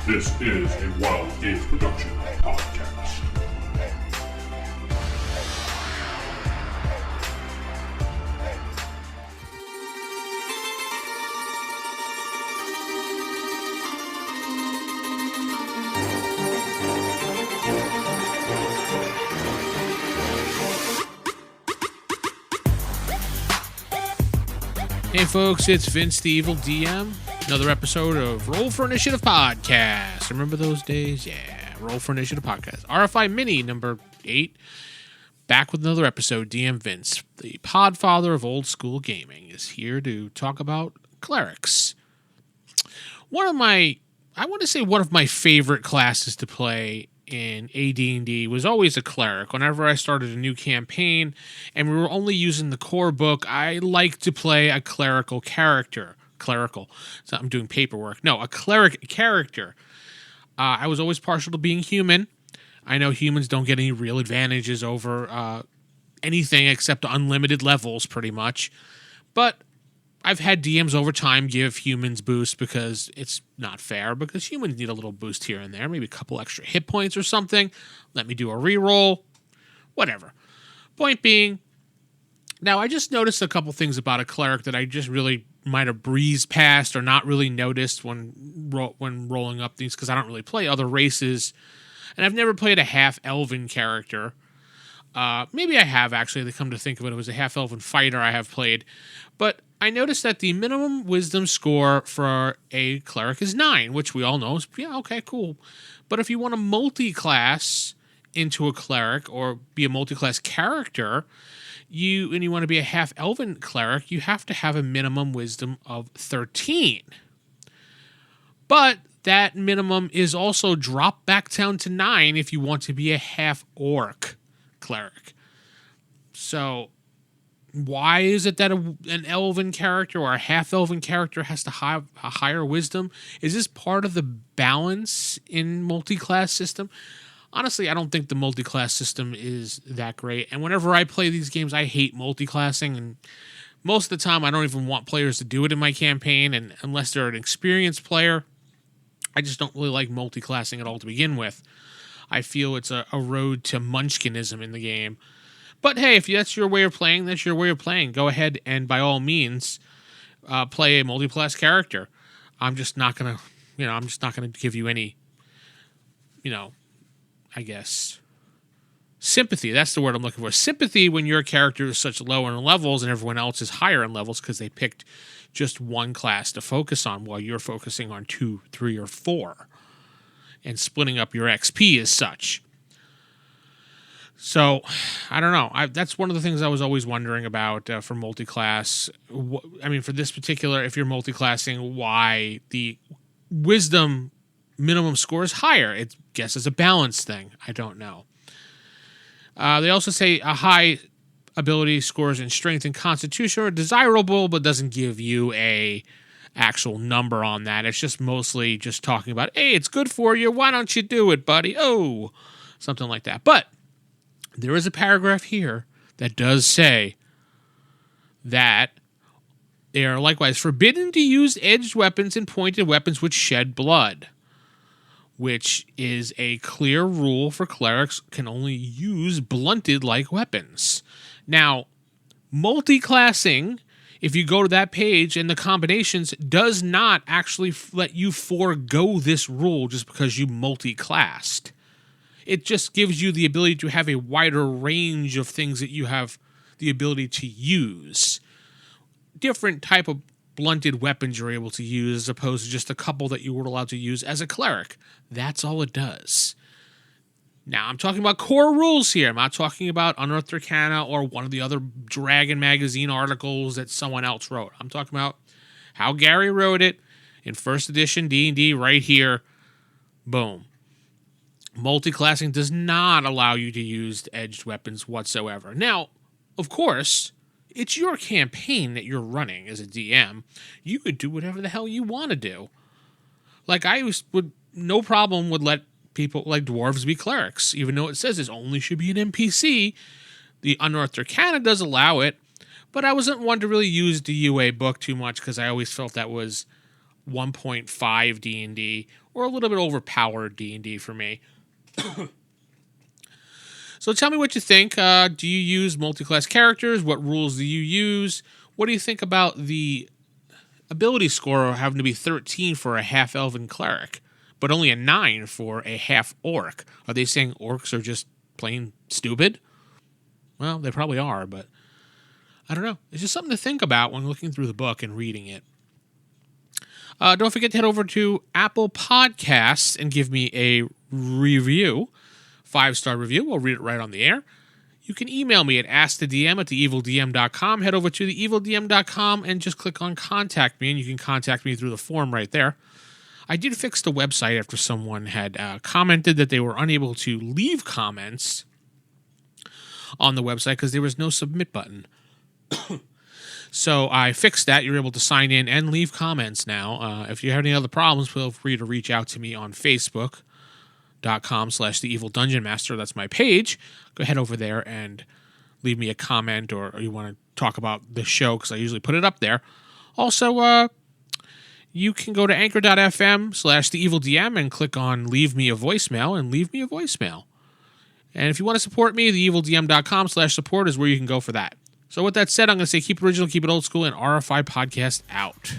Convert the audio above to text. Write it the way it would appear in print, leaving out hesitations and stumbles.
This is a Wild Game Production podcast. Hey folks, it's Vince the Evil DM. Another episode of Roll for Initiative Podcast. Remember those days? Yeah, Roll for Initiative Podcast. RFI Mini number 8. Back with another episode. DM Vince, the podfather of old school gaming, is here to talk about Clerics. One of my favorite classes to play in AD&D was always a cleric. Whenever I started a new campaign and we were only using the core book, I liked to play a clerical character. Clerical. So I'm doing paperwork. No, a cleric character. I was always partial to being human. I know humans don't get any real advantages over anything except unlimited levels, pretty much. But I've had DMs over time give humans boosts because it's not fair, because humans need a little boost here and there, maybe a couple extra hit points or something. Let me do a reroll. Whatever. Point being, now I just noticed a couple things about a cleric that I just really might have breezed past or not really noticed when rolling up these, because I don't really play other races, and I've never played a half-elven character. Maybe I have, actually. They come to think of it, it was a half-elven fighter I have played. But I noticed that the minimum wisdom score for a cleric is 9, which we all know is, yeah, okay, cool. But if you want to multi-class into a cleric or be a multi-class character, you want to be a half-elven cleric, you have to have a minimum wisdom of 13. But that minimum is also dropped back down to 9 if you want to be a half-orc cleric. So why is it that an elven character or a half-elven character has to have a higher wisdom? Is this part of the balance in multi-class system? Honestly, I don't think the multi-class system is that great. And whenever I play these games, I hate multi-classing. And most of the time, I don't even want players to do it in my campaign. And unless they're an experienced player, I just don't really like multi-classing at all to begin with. I feel it's a road to munchkinism in the game. But hey, if that's your way of playing, that's your way of playing. Go ahead and by all means play a multi-class character. I'm just not gonna give you any, I guess, sympathy. That's the word I'm looking for. Sympathy when your character is such low in levels and everyone else is higher in levels because they picked just one class to focus on while you're focusing on 2, 3, or 4 and splitting up your XP as such. So, I don't know. That's one of the things I was always wondering about for multi-class. For this particular, if you're multi-classing, why the wisdom minimum score is higher. I guess it's a balance thing. I don't know. They also say a high ability scores in strength and constitution are desirable, but doesn't give you a actual number on that. It's just mostly just talking about, hey, it's good for you. Why don't you do it, buddy? Oh, something like that. But there is a paragraph here that does say that they are likewise forbidden to use edged weapons and pointed weapons which shed blood, which is a clear rule for clerics can only use blunted-like weapons. Now, multi-classing, if you go to that page and the combinations, does not actually let you forego this rule just because you multi-classed. It just gives you the ability to have a wider range of things that you have the ability to use. Different type of blunted weapons you're able to use as opposed to just a couple that you were allowed to use as a cleric. That's all it does. Now, I'm talking about core rules here. I'm not talking about Unearthed Arcana or one of the other Dragon Magazine articles that someone else wrote. I'm talking about how Gary wrote it in first edition D&D right here. Boom. Multiclassing does not allow you to use edged weapons whatsoever. Now, of course, it's your campaign that you're running as a DM. You could do whatever the hell you want to do. Like, would no problem would let people like dwarves be clerics, even though it says it only should be an NPC. The Unearthed Arcana does allow it, but I wasn't one to really use the UA book too much because I always felt that was 1.5 D&D or a little bit overpowered D&D for me. So tell me what you think. Do you use multiclass characters? What rules do you use? What do you think about the ability score having to be 13 for a half-elven cleric, but only a 9 for a half-orc? Are they saying orcs are just plain stupid? Well, they probably are, but I don't know. It's just something to think about when looking through the book and reading it. Don't forget to head over to Apple Podcasts and give me a review. 5-star review. We'll read it right on the air. You can email me at askthem@theevildm.com. Head over to theevildm.com and just click on Contact Me, and you can contact me through the form right there. I did fix the website after someone had commented that they were unable to leave comments on the website because there was no submit button. So I fixed that. You're able to sign in and leave comments now. If you have any other problems, feel free to reach out to me on Facebook.com/TheEvilDungeonMaster. That's my page. Go head over there and leave me a comment, or you want to talk about the show because I usually put it up there. Also, you can go to anchor.fm/TheEvilDM and click on Leave Me a Voicemail and leave me a voicemail. And if you want to support me, theevildm.com/support is where you can go for that. So with that said, I'm going to say keep it original, keep it old school, and RFI Podcast out.